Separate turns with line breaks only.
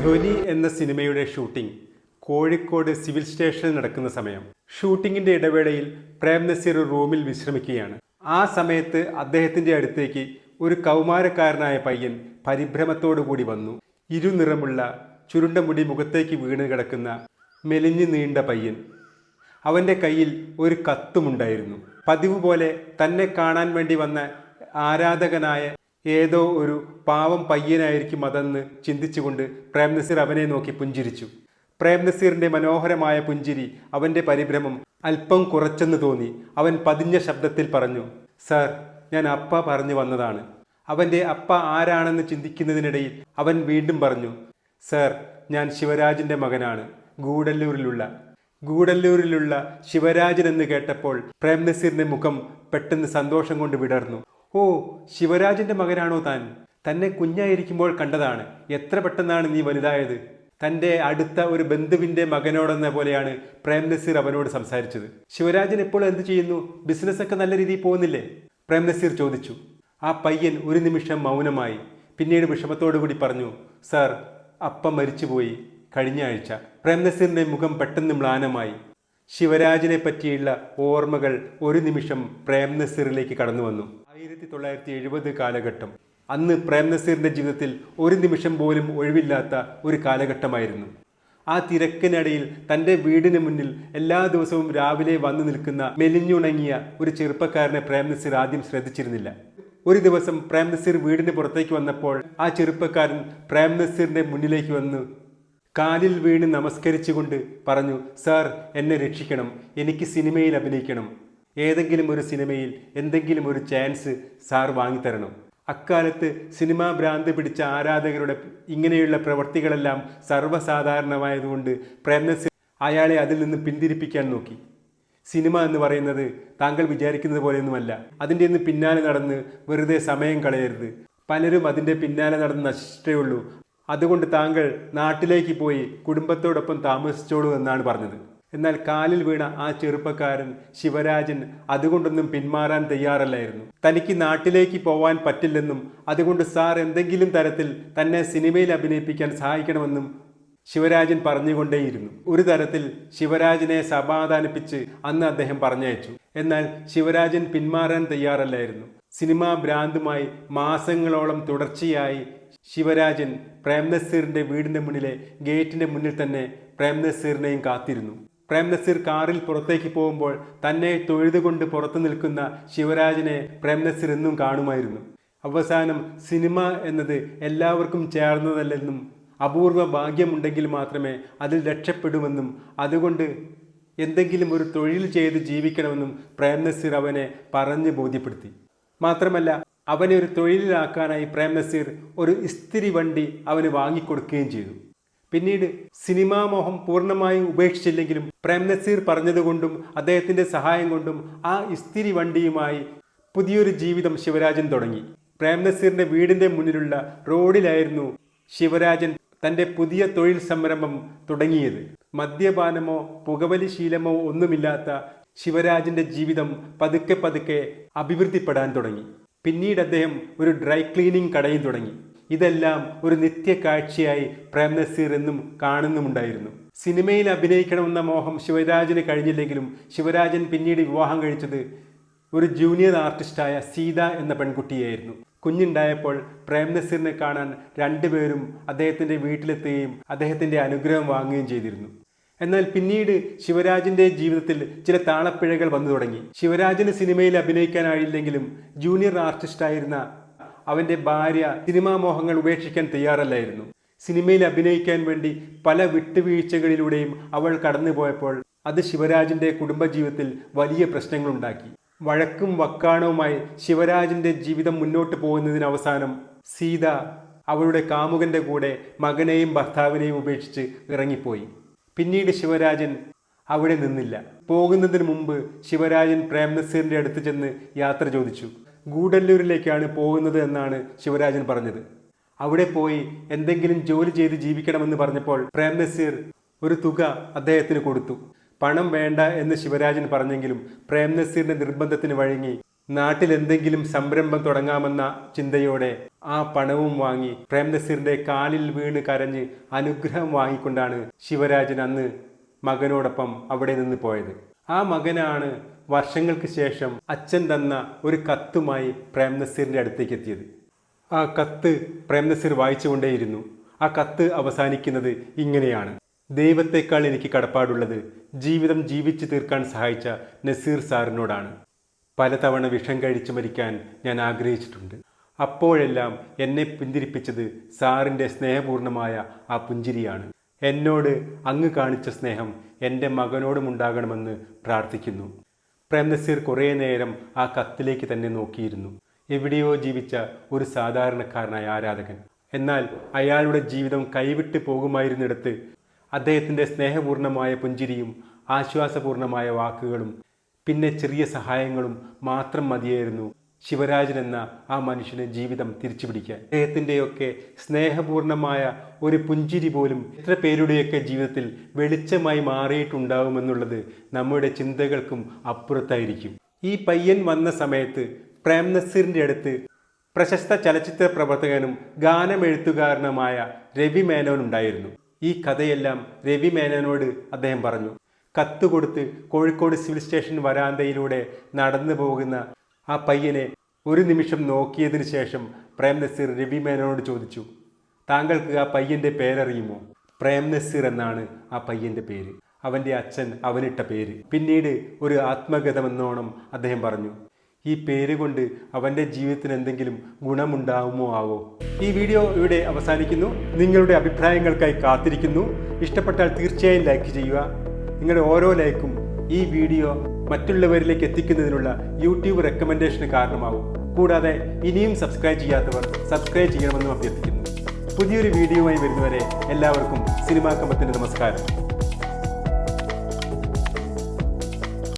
ധ്വനി എന്ന സിനിമയുടെ shooting Kozhikode civil സ്റ്റേഷനിൽ നടക്കുന്ന സമയം. ഷൂട്ടിങ്ങിന്റെ ഇടവേളയിൽ പ്രേം നസീർ റൂമിൽ വിശ്രമിക്കുകയാണ്. ആ സമയത്ത് അദ്ദേഹത്തിന്റെ അടുത്തേക്ക് ഒരു കൗമാരക്കാരനായ പയ്യൻ പരിഭ്രമത്തോടുകൂടി വന്നു. ഇരുനിറമുള്ള ചുരുണ്ട മുടി മുഖത്തേക്ക് വീണ് കിടക്കുന്ന മെലിഞ്ഞു നീണ്ട പയ്യൻ. അവൻ്റെ കയ്യിൽ ഒരു കത്തുമുണ്ടായിരുന്നു. പതിവ് പോലെ തന്നെ കാണാൻ വേണ്ടി വന്ന ആരാധകനായ ഏതോ ഒരു പാവം പയ്യനായിരിക്കും അതെന്ന് ചിന്തിച്ചുകൊണ്ട് പ്രേം നസീർ അവനെ നോക്കി പുഞ്ചിരിച്ചു. പ്രേം നസീറിന്റെ മനോഹരമായ പുഞ്ചിരി അവൻ്റെ പരിഭ്രമം അല്പം കുറച്ചെന്ന് തോന്നി. അവൻ പതിഞ്ഞ ശബ്ദത്തിൽ പറഞ്ഞു, "സാർ, ഞാൻ അപ്പ പറഞ്ഞു വന്നതാണ്." അവൻ്റെ അപ്പ ആരാണെന്ന് ചിന്തിക്കുന്നതിനിടയിൽ അവൻ വീണ്ടും പറഞ്ഞു, "സാർ, ഞാൻ ശിവരാജിൻ്റെ മകനാണ്, ഗൂഡല്ലൂരിലുള്ള ശിവരാജൻ എന്ന് കേട്ടപ്പോൾ പ്രേം നസീറിന്റെ മുഖം പെട്ടെന്ന് സന്തോഷം കൊണ്ട് വിടർന്നു. "ഓ, ശിവരാജിന്റെ മകനാണോ താൻ? തന്നെ കുഞ്ഞായിരിക്കുമ്പോൾ കണ്ടതാണ്. എത്ര പെട്ടെന്നാണ് നീ വലുതായത്." തൻ്റെ അടുത്ത ഒരു ബന്ധുവിൻ്റെ മകനോടെന്ന പോലെയാണ് പ്രേം നസീർ അവനോട് സംസാരിച്ചത്. "ശിവരാജൻ ഇപ്പോൾ എന്ത് ചെയ്യുന്നു? ബിസിനസ്സൊക്കെ നല്ല രീതിയിൽ പോകുന്നില്ലേ?" പ്രേം നസീർ ചോദിച്ചു. ആ പയ്യൻ ഒരു നിമിഷം മൗനമായി. പിന്നീട് വിഷമത്തോടുകൂടി പറഞ്ഞു, "സാർ, അപ്പം മരിച്ചുപോയി കഴിഞ്ഞ ആഴ്ച." പ്രേം നസീറിന്റെ മുഖം പെട്ടെന്ന് മ്ലാനമായി. ശിവരാജിനെ പറ്റിയുള്ള ഓർമ്മകൾ ഒരു നിമിഷം പ്രേം നസീറിലേക്ക് കടന്നു വന്നു. 1970 കാലഘട്ടം. അന്ന് പ്രേം നസീറിന്റെ ജീവിതത്തിൽ ഒരു നിമിഷം പോലും ഒഴിവില്ലാത്ത ഒരു കാലഘട്ടമായിരുന്നു. ആ തിരക്കിനിടയിൽ തൻ്റെ വീടിന് മുന്നിൽ എല്ലാ ദിവസവും രാവിലെ വന്നു നിൽക്കുന്ന മെലിഞ്ഞുണങ്ങിയ ഒരു ചെറുപ്പക്കാരനെ പ്രേം നസീർ ആദ്യം ശ്രദ്ധിച്ചിരുന്നില്ല. ഒരു ദിവസം പ്രേം നസീർ വീടിന് പുറത്തേക്ക് വന്നപ്പോൾ ആ ചെറുപ്പക്കാരൻ പ്രേം നസീറിന്റെ മുന്നിലേക്ക് വന്ന് കാലിൽ വീണ് നമസ്കരിച്ചുകൊണ്ട് പറഞ്ഞു, "സാർ, എന്നെ രക്ഷിക്കണം. എനിക്ക് സിനിമയിൽ അഭിനയിക്കണം. ഏതെങ്കിലും ഒരു സിനിമയിൽ എന്തെങ്കിലും ഒരു ചാൻസ് സാർ വാങ്ങിത്തരണം." അക്കാലത്ത് സിനിമാ ഭ്രാന്ത് പിടിച്ച ആരാധകരുടെ ഇങ്ങനെയുള്ള പ്രവൃത്തികളെല്ലാം സർവ്വസാധാരണമായതുകൊണ്ട് പ്രേം നസീർ അയാളെ അതിൽ നിന്ന് പിന്തിരിപ്പിക്കാൻ നോക്കി. സിനിമ എന്ന് പറയുന്നത് താങ്കൾ വിചാരിക്കുന്നത് പോലെയൊന്നുമല്ല. അതിൻ്റെ ഒന്ന് പിന്നാലെ നടന്ന് വെറുതെ സമയം കളയരുത്. പലരും അതിൻ്റെ പിന്നാലെ നടന്ന് നശിച്ചിട്ടേ ഉള്ളൂ. അതുകൊണ്ട് താങ്കൾ നാട്ടിലേക്ക് പോയി കുടുംബത്തോടൊപ്പം താമസിച്ചോളൂ എന്നാണ് പറഞ്ഞത്. എന്നാൽ കാലിൽ വീണ ആ ചെറുപ്പക്കാരൻ ശിവരാജൻ അതുകൊണ്ടൊന്നും പിന്മാറാൻ തയ്യാറല്ലായിരുന്നു. തനിക്ക് നാട്ടിലേക്ക് പോവാൻ പറ്റില്ലെന്നും അതുകൊണ്ട് സാർ എന്തെങ്കിലും തരത്തിൽ തന്നെ സിനിമയിൽ അഭിനയിപ്പിക്കാൻ സഹായിക്കണമെന്നും ശിവരാജൻ പറഞ്ഞുകൊണ്ടേയിരുന്നു. ഒരു തരത്തിൽ ശിവരാജനെ സമാധാനിപ്പിച്ച് അന്ന് അദ്ദേഹം പറഞ്ഞയച്ചു. എന്നാൽ ശിവരാജൻ പിന്മാറാൻ തയ്യാറല്ലായിരുന്നു. സിനിമാ ഭ്രാന്തുമായി മാസങ്ങളോളം തുടർച്ചയായി ശിവരാജൻ പ്രേം നസീറിന്റെ വീടിന്റെ മുന്നിലെ ഗേറ്റിന്റെ മുന്നിൽ തന്നെ പ്രേം നസീറിനെയും കാത്തിരുന്നു. പ്രേം നസീർ കാറിൽ പുറത്തേക്ക് പോകുമ്പോൾ തന്നെ തൊഴുതുകൊണ്ട് പുറത്തു നിൽക്കുന്ന ശിവരാജനെ പ്രേം നസീർ എന്നും കാണുമായിരുന്നു. അവസാനം സിനിമ എന്നത് എല്ലാവർക്കും ചേർന്നതല്ലെന്നും അപൂർവ ഭാഗ്യമുണ്ടെങ്കിൽ മാത്രമേ അതിൽ രക്ഷപ്പെടുമെന്നും അതുകൊണ്ട് എന്തെങ്കിലും ഒരു തൊഴിൽ ചെയ്ത് ജീവിക്കണമെന്നും പ്രേം നസീർ അവനെ പറഞ്ഞ് ബോധ്യപ്പെടുത്തി. മാത്രമല്ല, അവനെ ഒരു തൊഴിലിലാക്കാനായി പ്രേം നസീർ ഒരു ഇസ്തിരി വണ്ടി അവന് വാങ്ങിക്കൊടുക്കുകയും ചെയ്തു. പിന്നീട് സിനിമാ മോഹം പൂർണ്ണമായും ഉപേക്ഷിച്ചില്ലെങ്കിലും പ്രേം നസീർ പറഞ്ഞതുകൊണ്ടും അദ്ദേഹത്തിൻ്റെ സഹായം കൊണ്ടും ആ ഇസ്തിരി വണ്ടിയുമായി പുതിയൊരു ജീവിതം ശിവരാജൻ തുടങ്ങി. പ്രേം നസീറിന്റെ വീടിന്റെ മുന്നിലുള്ള റോഡിലായിരുന്നു ശിവരാജൻ തൻ്റെ പുതിയ തൊഴിൽ സംരംഭം തുടങ്ങിയത്. മദ്യപാനമോ പുകവലി ശീലമോ ഒന്നുമില്ലാത്ത ശിവരാജന്റെ ജീവിതം പതുക്കെ പതുക്കെ അഭിവൃദ്ധിപ്പെടാൻ തുടങ്ങി. പിന്നീട് അദ്ദേഹം ഒരു ഡ്രൈ ക്ലീനിങ് കടയും തുടങ്ങി. ഇതെല്ലാം ഒരു നിത്യ കാഴ്ചയായി പ്രേം നസീർ എന്നും കാണുന്നുമുണ്ടായിരുന്നു. സിനിമയിൽ അഭിനയിക്കണമെന്ന മോഹം ശിവരാജന് കഴിഞ്ഞില്ലെങ്കിലും ശിവരാജൻ പിന്നീട് വിവാഹം കഴിച്ചത് ഒരു ജൂനിയർ ആർട്ടിസ്റ്റായ സീത എന്ന പെൺകുട്ടിയായിരുന്നു. കുഞ്ഞുണ്ടായപ്പോൾ പ്രേം നസീറിനെ കാണാൻ രണ്ടുപേരും അദ്ദേഹത്തിൻ്റെ വീട്ടിലെത്തുകയും അദ്ദേഹത്തിൻ്റെ അനുഗ്രഹം വാങ്ങുകയും ചെയ്തിരുന്നു. എന്നാൽ പിന്നീട് ശിവരാജന്റെ ജീവിതത്തിൽ ചില താളപ്പിഴകൾ വന്നു തുടങ്ങി. ശിവരാജന് സിനിമയിൽ അഭിനയിക്കാനായില്ലെങ്കിലും ജൂനിയർ ആർട്ടിസ്റ്റായിരുന്ന അവൻ്റെ ഭാര്യ സിനിമാ മോഹങ്ങൾ ഉപേക്ഷിക്കാൻ തയ്യാറല്ലായിരുന്നു. സിനിമയിൽ അഭിനയിക്കാൻ വേണ്ടി പല വിട്ടുവീഴ്ചകളിലൂടെയും അവൾ കടന്നുപോയപ്പോൾ അത് ശിവരാജന്റെ കുടുംബജീവിതത്തിൽ വലിയ പ്രശ്നങ്ങളുണ്ടാക്കി. വഴക്കും വക്കാണവുമായി ശിവരാജന്റെ ജീവിതം മുന്നോട്ട് പോകുന്നതിന് അവസാനം സീത അവളുടെ കാമുകന്റെ കൂടെ മകനെയും ഭർത്താവിനെയും ഉപേക്ഷിച്ച് ഇറങ്ങിപ്പോയി. പിന്നീട് ശിവരാജൻ അവിടെ നിന്നില്ല. പോകുന്നതിന് മുമ്പ് ശിവരാജൻ പ്രേം നസീറിന്റെ അടുത്ത് ചെന്ന് യാത്ര ചോദിച്ചു. ഗൂഡല്ലൂരിലേക്കാണ് പോകുന്നത് എന്നാണ് ശിവരാജൻ പറഞ്ഞത്. അവിടെ പോയി എന്തെങ്കിലും ജോലി ചെയ്ത് ജീവിക്കണമെന്ന് പറഞ്ഞപ്പോൾ പ്രേം നസീർ ഒരു തുക അദ്ദേഹത്തിന് കൊടുത്തു. പണം വേണ്ട എന്ന് ശിവരാജൻ പറഞ്ഞെങ്കിലും പ്രേം നസീറിന്റെ നിർബന്ധത്തിന് വഴങ്ങി നാട്ടിൽ എന്തെങ്കിലും സംരംഭം തുടങ്ങാമെന്ന ചിന്തയോടെ ആ പണവും വാങ്ങി പ്രേംനസീറിന്റെ കാലിൽ വീണ് കരഞ്ഞ് അനുഗ്രഹം വാങ്ങിക്കൊണ്ടാണ് ശിവരാജൻ അന്ന് മകനോടൊപ്പം അവിടെ നിന്ന് പോയത്. ആ മകനാണ് വർഷങ്ങൾക്ക് ശേഷം അച്ഛൻ തന്ന ഒരു കത്തുമായി പ്രേംനസീറിന്റെ അടുത്തേക്ക് എത്തിയത്. ആ കത്ത് പ്രേംനസീർ വായിച്ചുകൊണ്ടേയിരുന്നു. ആ കത്ത് അവസാനിക്കുന്നത് ഇങ്ങനെയാണ്: ദൈവത്തെക്കാൾ എനിക്ക് കടപ്പാടുള്ളത് ജീവിതം ജീവിച്ചു തീർക്കാൻ സഹായിച്ച നസീർ സാറിനോടാണ്. പലതവണ വിഷം കഴിച്ചു മരിക്കാൻ ഞാൻ ആഗ്രഹിച്ചിട്ടുണ്ട്. അപ്പോഴെല്ലാം എന്നെ പിന്തിരിപ്പിച്ചത് സാറിൻ്റെ സ്നേഹപൂർണമായ ആ പുഞ്ചിരിയാണ്. എന്നോട് അങ്ങ് കാണിച്ച സ്നേഹം എൻ്റെ മകനോടും ഉണ്ടാകണമെന്ന് പ്രാർത്ഥിക്കുന്നു. പ്രേംനസീർ കുറേ നേരം ആ കത്തിലേക്ക് തന്നെ നോക്കിയിരുന്നു. എവിടെയോ ജീവിച്ച ഒരു സാധാരണക്കാരനായ ആരാധകൻ. എന്നാൽ അയാളുടെ ജീവിതം കൈവിട്ട് പോകുമായിരുന്നിടത്ത് അദ്ദേഹത്തിൻ്റെ സ്നേഹപൂർണമായ പുഞ്ചിരിയും ആശ്വാസപൂർണമായ വാക്കുകളും പിന്നെ ചെറിയ സഹായങ്ങളും മാത്രം മതിയായിരുന്നു ശിവരാജൻ എന്ന ആ മനുഷ്യന് ജീവിതം തിരിച്ചുപിടിക്കാൻ. അദ്ദേഹത്തിൻ്റെയൊക്കെ സ്നേഹപൂർണമായ ഒരു പുഞ്ചിരി പോലും എത്ര പേരുടെയൊക്കെ ജീവിതത്തിൽ വെളിച്ചമായി മാറിയിട്ടുണ്ടാവുമെന്നുള്ളത് നമ്മുടെ ചിന്തകൾക്കും അപ്പുറത്തായിരിക്കും. ഈ പയ്യൻ വന്ന സമയത്ത് പ്രേംനസീറിൻ്റെ അടുത്ത് പ്രശസ്ത ചലച്ചിത്ര പ്രവർത്തകനും ഗാനമെഴുത്തുകാരനുമായ രവി മേനോൻ ഉണ്ടായിരുന്നു. ഈ കഥയെല്ലാം രവി മേനോനോട് അദ്ദേഹം പറഞ്ഞു. കത്ത് കൊടുത്ത് കോഴിക്കോട് സിവിൽ സ്റ്റേഷൻ വരാന്തയിലൂടെ നടന്നു പോകുന്ന ആ പയ്യനെ ഒരു നിമിഷം നോക്കിയതിന് ശേഷം പ്രേംനസീർ രവി മേനോനോട് ചോദിച്ചു, താങ്കൾക്ക് ആ പയ്യൻ്റെ പേരറിയുമോ? പ്രേംനസീർ എന്നാണ് ആ പയ്യൻ്റെ പേര്. അവൻ്റെ അച്ഛൻ അവനിട്ട പേര്. പിന്നീട് ഒരു ആത്മഗതമെന്നോണം അദ്ദേഹം പറഞ്ഞു, ഈ പേര് കൊണ്ട് അവൻ്റെ ജീവിതത്തിന് എന്തെങ്കിലും ഗുണമുണ്ടാവുമോ ആവോ. ഈ വീഡിയോ ഇവിടെ അവസാനിക്കുന്നു. നിങ്ങളുടെ അഭിപ്രായങ്ങൾക്കായി കാത്തിരിക്കുന്നു. ഇഷ്ടപ്പെട്ടാൽ തീർച്ചയായും ലൈക്ക് ചെയ്യുക. നിങ്ങളുടെ ഓരോ ലൈക്കും ഈ വീഡിയോ മറ്റുള്ളവരിലേക്ക് എത്തിക്കുന്നതിനുള്ള യൂട്യൂബ് റെക്കമെൻഡേഷന് കാരണമാവും. കൂടാതെ ഇനിയും സബ്സ്ക്രൈബ് ചെയ്യാത്തവർ സബ്സ്ക്രൈബ് ചെയ്യണമെന്നും അഭ്യർത്ഥിക്കുന്നു. പുതിയൊരു വീഡിയോയുമായി വരുന്നവരെ എല്ലാവർക്കും സിനിമാ കമ്പത്തിൻ്റെ നമസ്കാരം.